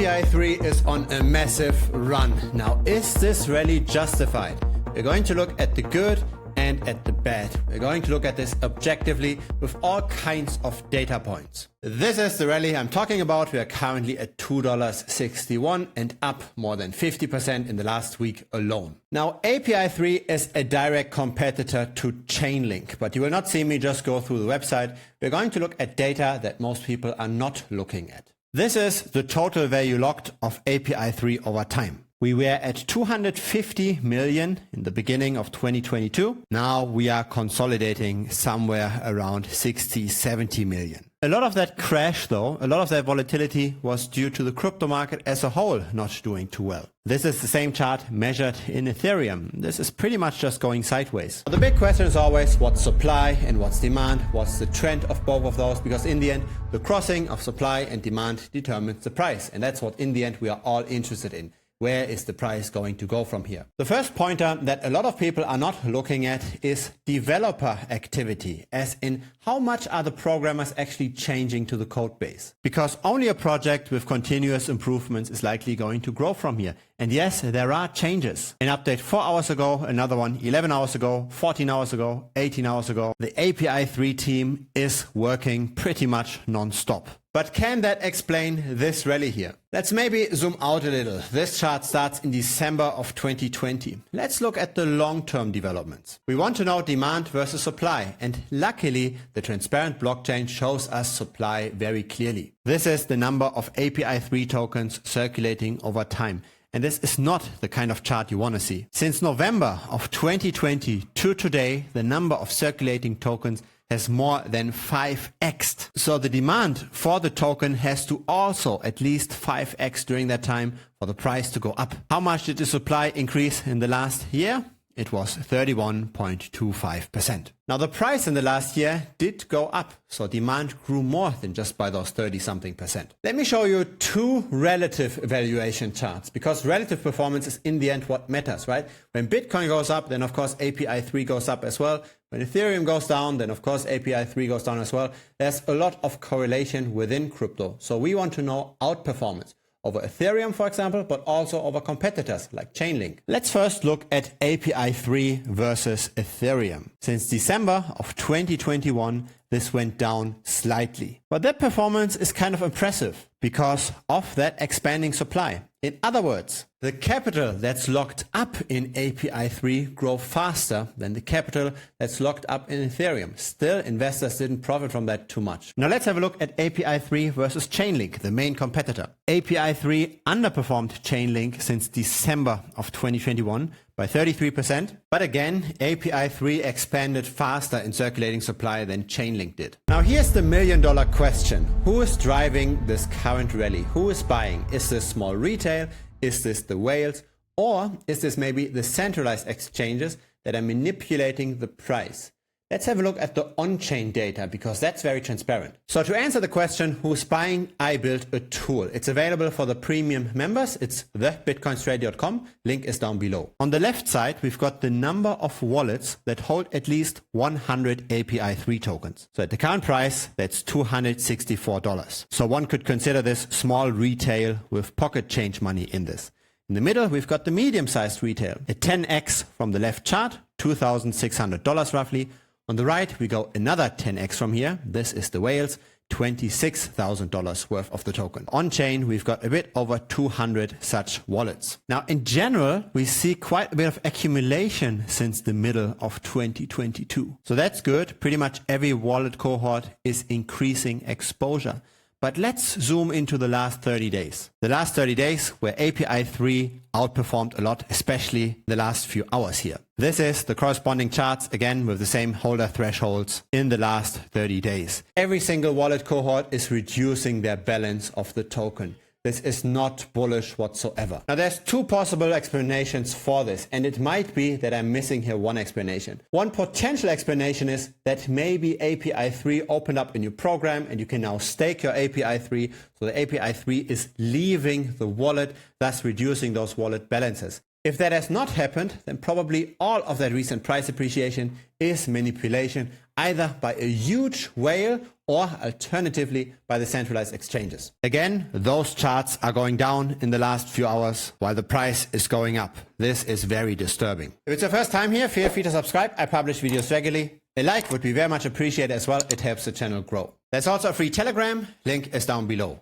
API3 is on a massive run. Now, is this really justified? We're going to look at the good and at the bad. We're going to look at this objectively with all kinds of data points. This is the rally I'm talking about. We are currently at $2.61 and up more than 50% in the last week alone. Now, API3 is a direct competitor to Chainlink, but you will not see me just go through the website. We're going to look at data that most people are not looking at. This is the total value locked of API3 over time. We were at 250 million in the beginning of 2022. Now we are consolidating somewhere around 60, 70 million. A lot of that crash though, a lot of that volatility was due to the crypto market as a whole not doing too well. This is the same chart measured in Ethereum. This is pretty much just going sideways. The big question is always what's supply and what's demand, what's the trend of both of those, because in the end, the crossing of supply and demand determines the price. And that's what in the end we are all interested in. Where is the price going to go from here? The first pointer that a lot of people are not looking at is developer activity, as in how much are the programmers actually changing to the code base? Because only a project with continuous improvements is likely going to grow from here. And yes, there are changes. An update 4 hours ago, another one 11 hours ago, 14 hours ago, 18 hours ago. The API3 team is working pretty much non-stop. But can that explain this rally here? Let's maybe zoom out a little. This chart starts in December of 2020. Let's look at the long-term developments. We want to know demand versus supply, and luckily the transparent blockchain shows us supply very clearly. This is the number of API3 tokens circulating over time. And this is not the kind of chart you want to see. Since November of 2020 to today, the number of circulating tokens has more than 5x'd. So the demand for the token has to also at least 5x during that time for the price to go up. How much did the supply increase in the last year? It was 31.25%. Now the price in the last year did go up, so demand grew more than just by those 30-something%. Let me show you two relative valuation charts, because relative performance is in the end what matters, right? When Bitcoin goes up, then of course API3 goes up as well. When Ethereum goes down, then of course API3 goes down as well. There's a lot of correlation within crypto. So we want to know outperformance over Ethereum, for example, but also over competitors like Chainlink. Let's first look at API3 versus Ethereum. Since December of 2021, this went down slightly. But that performance is kind of impressive because of that expanding supply. In other words, the capital that's locked up in API3 grow faster than the capital that's locked up in Ethereum. Still, investors didn't profit from that too much. Now let's have a look at API3 versus Chainlink, the main competitor. API3 underperformed Chainlink since December of 2021 by 33%. But again, API3 expanded faster in circulating supply than Chainlink did. Now here's the million-dollar question. Who is driving this current rally? Who is buying? Is this small retail? Is this the whales? Or is this maybe the centralized exchanges that are manipulating the price? Let's have a look at the on-chain data, because that's very transparent. So to answer the question, who's buying, I built a tool. It's available for the premium members. It's thebitcoinstrategy.com. Link is down below. On the left side, we've got the number of wallets that hold at least 100 API3 tokens. So at the current price, that's $264. So one could consider this small retail with pocket change money in this. In the middle, we've got the medium-sized retail. A 10x from the left chart, $2,600 roughly. On the right, we go another 10x from here. This is the whales, $26,000 worth of the token. On-chain, we've got a bit over 200 such wallets. Now, in general, we see quite a bit of accumulation since the middle of 2022. So that's good. Pretty much every wallet cohort is increasing exposure. But let's zoom into the last 30 days. The last 30 days where API3 outperformed a lot, especially the last few hours here. This is the corresponding charts, again, with the same holder thresholds in the last 30 days. Every single wallet cohort is reducing their balance of the token. This is not bullish whatsoever. Now there's two possible explanations for this, and it might be that I'm missing here one explanation. One potential explanation is that maybe API3 opened up a new program and you can now stake your API3, so the API3 is leaving the wallet, thus reducing those wallet balances. If that has not happened, then probably all of that recent price appreciation is manipulation, either by a huge whale or alternatively by the centralized exchanges. Again, those charts are going down in the last few hours while the price is going up. This is very disturbing. If it's your first time here, feel free to subscribe. I publish videos regularly. A like would be very much appreciated as well. It helps the channel grow. There's also a free Telegram. Link is down below.